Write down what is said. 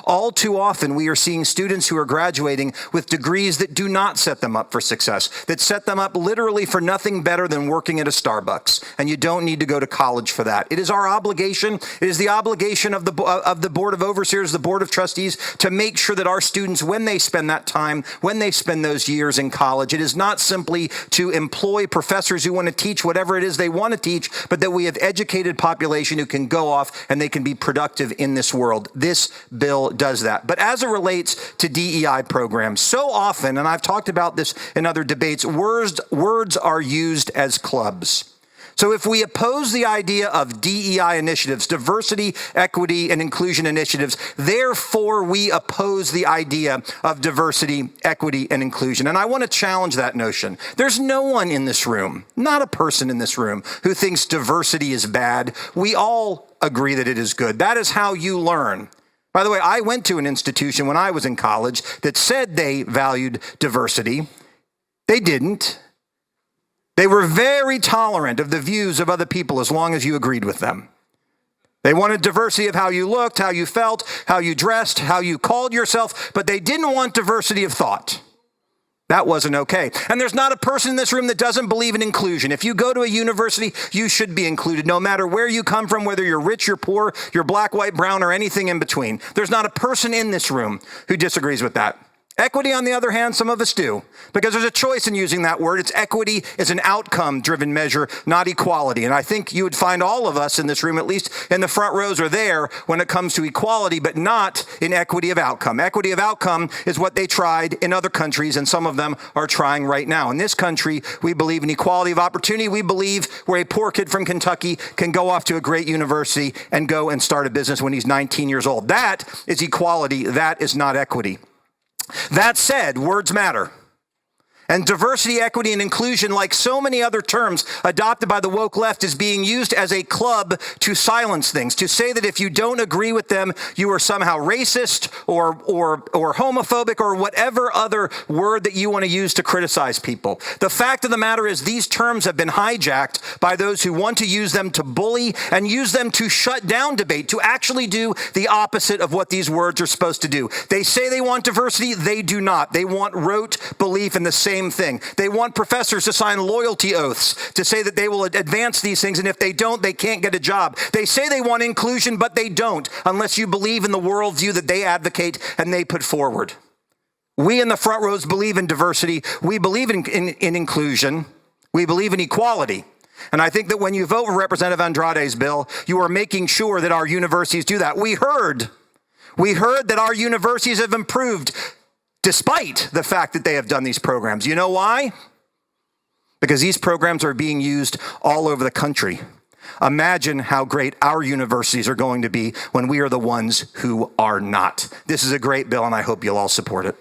All too often, we are seeing students who are graduating with degrees that do not set them up for success, that set them up literally for nothing better than working at a Starbucks. And you don't need to go to college for that. It is our obligation. It is the obligation of the Board of Overseers, the Board of Trustees, to make sure that our students, when they spend that time, when they spend those years in college, it is not simply to employ professors who want to teach whatever it is they want to teach, but that we have educated population who can go off and they can be productive in this world. This bill does that. But as it relates to DEI programs, so often, and I've talked about this in other debates, words are used as clubs. So if we oppose the idea of DEI initiatives, diversity, equity, and inclusion initiatives, therefore we oppose the idea of diversity, equity, and inclusion. And I want to challenge that notion. There's no one in this room, not a person in this room, who thinks diversity is bad. We all agree that it is good. That is how you learn. By the way, I went to an institution when I was in college that said they valued diversity. They didn't. They were very tolerant of the views of other people as long as you agreed with them. They wanted diversity of how you looked, how you felt, how you dressed, how you called yourself, but they didn't want diversity of thought. That wasn't okay. And there's not a person in this room that doesn't believe in inclusion. If you go to a university, you should be included, no matter where you come from, whether you're rich, you're poor, you're black, white, brown, or anything in between. There's not a person in this room who disagrees with that. Equity, on the other hand, some of us do, because there's a choice in using that word. It's equity is an outcome-driven measure, not equality. And I think you would find all of us in this room, at least in the front rows, are there when it comes to equality, but not in equity of outcome. Equity of outcome is what they tried in other countries, and some of them are trying right now. In this country, we believe in equality of opportunity. We believe where a poor kid from Kentucky can go off to a great university and go and start a business when he's 19 years old. That is equality. That is not equity. That said, words matter. And diversity, equity, and inclusion, like so many other terms adopted by the woke left, is being used as a club to silence things, to say that if you don't agree with them, you are somehow racist or homophobic or whatever other word that you want to use to criticize people. The fact of the matter is these terms have been hijacked by those who want to use them to bully and use them to shut down debate, to actually do the opposite of what these words are supposed to do. They say they want diversity, they do not. They want rote belief in the same thing. They want professors to sign loyalty oaths to say that they will advance these things, and if they don't, they can't get a job. They say they want inclusion, but they don't, unless you believe in the worldview that they advocate and they put forward. We in the front rows believe in diversity. We believe in inclusion. We believe in equality. And I think that when you vote for Representative Andrade's bill, you are making sure that our universities do that. We heard that our universities have improved despite the fact that they have done these programs. You know why? Because these programs are being used all over the country. Imagine how great our universities are going to be when we are the ones who are not. This is a great bill, and I hope you'll all support it.